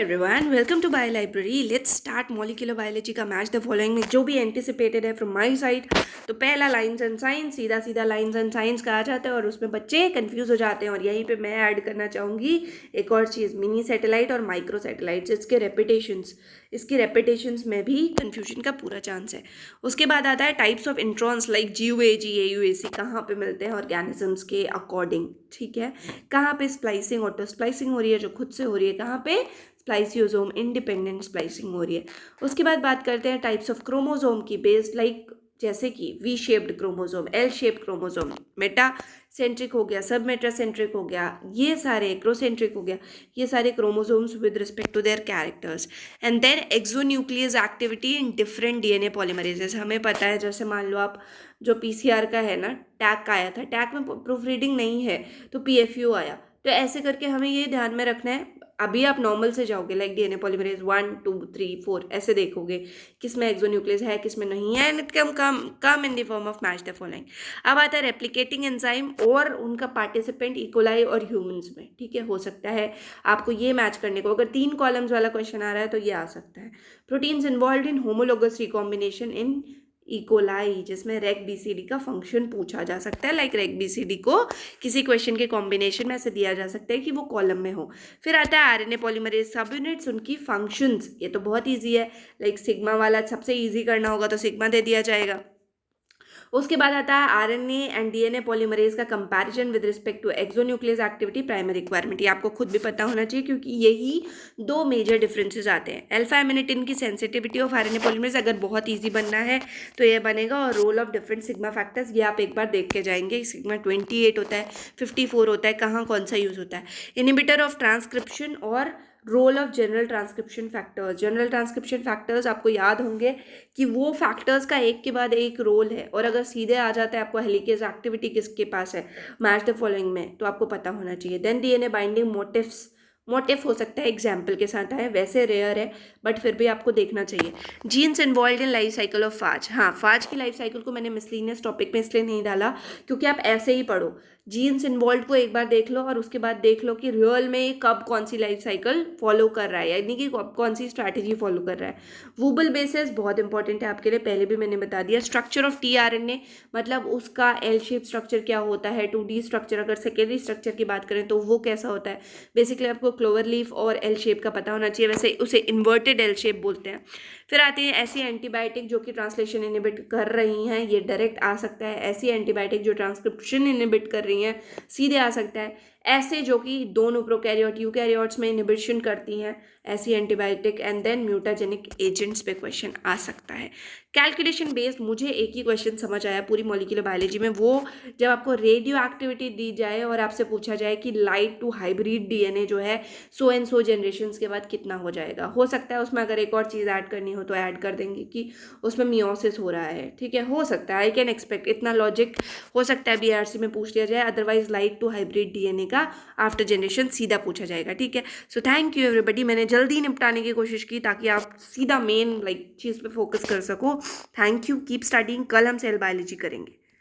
Everyone welcome to bio library. Let's start molecular biology का match the following में जो भी एंटिसिपेटेड है फ्रॉम माय साइड। तो पहला लाइंस एंड साइंस, सीधा सीधा लाइंस एंड साइंस का आ जाता है और उसमें बच्चे कंफ्यूज हो जाते हैं। और यहीं पे मैं ऐड करना चाहूँगी एक और चीज़, मिनी सैटेलाइट और माइक्रो सैटेलाइट्स। इसके रेपिटेशंस में भी कन्फ्यूजन का पूरा चांस है। उसके बाद आता है types of introns like GUAG AUAC कहाँ पे मिलते हैं ऑर्गेनिजम्स के अकॉर्डिंग, ठीक है। कहाँ पे स्प्लाइसिंग ऑटो स्प्लाइसिंग हो रही है जो खुद से हो रही है, कहाँ पे स्प्लाइसियोसोम इंडिपेंडेंट स्प्लाइसिंग हो रही है। उसके बाद बात करते हैं टाइप्स ऑफ क्रोमोसोम की, बेस्ड लाइक जैसे कि V shaped chromosome, L shaped chromosome, Meta centric हो गया, सब मेटा सेंट्रिक हो गया, ये सारे एक्रोसेंट्रिक हो गया, ये सारे chromosomes with respect to their characters. And then exonuclease activity in different DNA polymerases. हमें पता है, जैसे मान लो आप जो PCR का है ना, टैग का आया था, टैग में प्रूफ रीडिंग नहीं है तो PFU आया। तो ऐसे करके हमें ये ध्यान में रखना है। अभी आप नॉर्मल से जाओगे लाइक DNA पॉलीमरेज 1 2 3 4 ऐसे देखोगे किस में एक्सोन्यूक्लियस है किस में नहीं है, and it come in the form of match the following. अब आता है रेप्लिकेटिंग एंजाइम और उनका पार्टिसिपेंट इकोलाई और ह्यूमंस में, ठीक है। हो सकता है आपको ये मैच करने को, अगर 3 कॉलम्स वाला क्वेश्चन आ रहा है तो ये आ सकता है। Proteins involve in homologous recombination in E coli, जिसमें रेक BCD का फंक्शन पूछा जा सकता है। लाइक रेक BCD को किसी क्वेश्चन के कॉम्बिनेशन में ऐसे दिया जा सकता है कि वो कॉलम में हो। फिर आता है RNA पॉलीमरेज सब यूनिट्स, उनकी फंक्शंस। ये तो बहुत ईजी है, लाइक सिग्मा वाला सबसे ईजी करना होगा तो सिग्मा दे दिया जाएगा। उसके बाद आता है RNA एंड DNA पॉलीमरेज का comparison with respect to exonuclease activity, primary requirement. ये आपको खुद भी पता होना चाहिए क्योंकि यही 2 मेजर डिफरेंसेस आते हैं। अल्फा एमिनिटिन की सेंसिटिविटी ऑफ RNA पॉलीमरेज, अगर बहुत ईजी बनना है तो ये बनेगा। और role of different sigma factors, ये आप एक बार देख के जाएंगे। सिग्मा 28 होता है, 54 होता है, कहाँ कौन सा यूज होता है। इनिबिटर ऑफ ट्रांसक्रिप्शन और role of general transcription factors. General transcription factors आपको याद होंगे कि वो फैक्टर्स का एक के बाद एक रोल है, और अगर सीधे आ जाता है आपको हेलिकेज एक्टिविटी किसके पास है, मैच द फॉलोइंग में, तो आपको पता होना चाहिए। देन DNA बाइंडिंग मोटिफ हो सकता है एग्जाम्पल के साथ आए, वैसे रेयर है बट फिर भी आपको देखना चाहिए। Genes involve in life cycle of phage. हाँ, फाज की लाइफ साइकिल को मैंने मिसलिनियस टॉपिक में इसलिए नहीं डाला क्योंकि आप ऐसे ही पढ़ो, जीन्स इन्वॉल्व को एक बार देख लो और उसके बाद देख लो कि रियल में कब कौन सी लाइफ साइकिल फॉलो कर रहा है, यानी कि कौन सी स्ट्रैटेजी फॉलो कर रहा है। वूबल बेसिस बहुत इंपॉर्टेंट है आपके लिए, पहले भी मैंने बता दिया। स्ट्रक्चर ऑफ tRNA, मतलब उसका एल शेप स्ट्रक्चर क्या होता है, 2D स्ट्रक्चर, अगर सेकेंडरी स्ट्रक्चर की बात करें तो वो कैसा होता है। बेसिकली आपको क्लोवर लीफ और एल शेप का पता होना चाहिए, वैसे उसे इन्वर्टेड एल शेप बोलते हैं। फिर आती है ऐसी एंटीबायोटिक जो कि ट्रांसलेशन इनिबिट कर रही हैं, ये डायरेक्ट आ सकता है। ऐसी एंटीबायोटिक जो ट्रांसक्रिप्शन इनिबिट कर रही हैं, सीधे आ सकता है। ऐसे जो कि दोनों प्रोकैरियोट यूकैरियोट्स में इनिबिशन करती हैं, ऐसी antibiotic. And then mutagenic agents पे क्वेश्चन आ सकता है। कैलकुलेशन बेस्ड मुझे एक ही क्वेश्चन समझ आया पूरी मॉलिक्यूलर बायोलॉजी में, वो जब आपको रेडियो एक्टिविटी दी जाए और आपसे पूछा जाए कि लाइट टू हाइब्रिड DNA जो है सो एंड सो जनरेशन्स के बाद कितना हो जाएगा। हो सकता है उसमें अगर एक और चीज़ ऐड करनी हो तो ऐड कर देंगे कि उसमें मियोसिस हो रहा है, ठीक है। हो सकता है, आई कैन एक्सपेक्ट, इतना लॉजिक हो सकता है BRC में पूछ लिया जाए। Otherwise light to hybrid DNA का आफ्टर जनरेशन सीधा पूछा जाएगा, ठीक है। So thank you everybody. मैंने जल्दी निपटाने की कोशिश की ताकि आप सीधा मेन चीज़ पे फोकस कर सको। Thank you, keep studying. कल हम सेल बायोलॉजी करेंगे।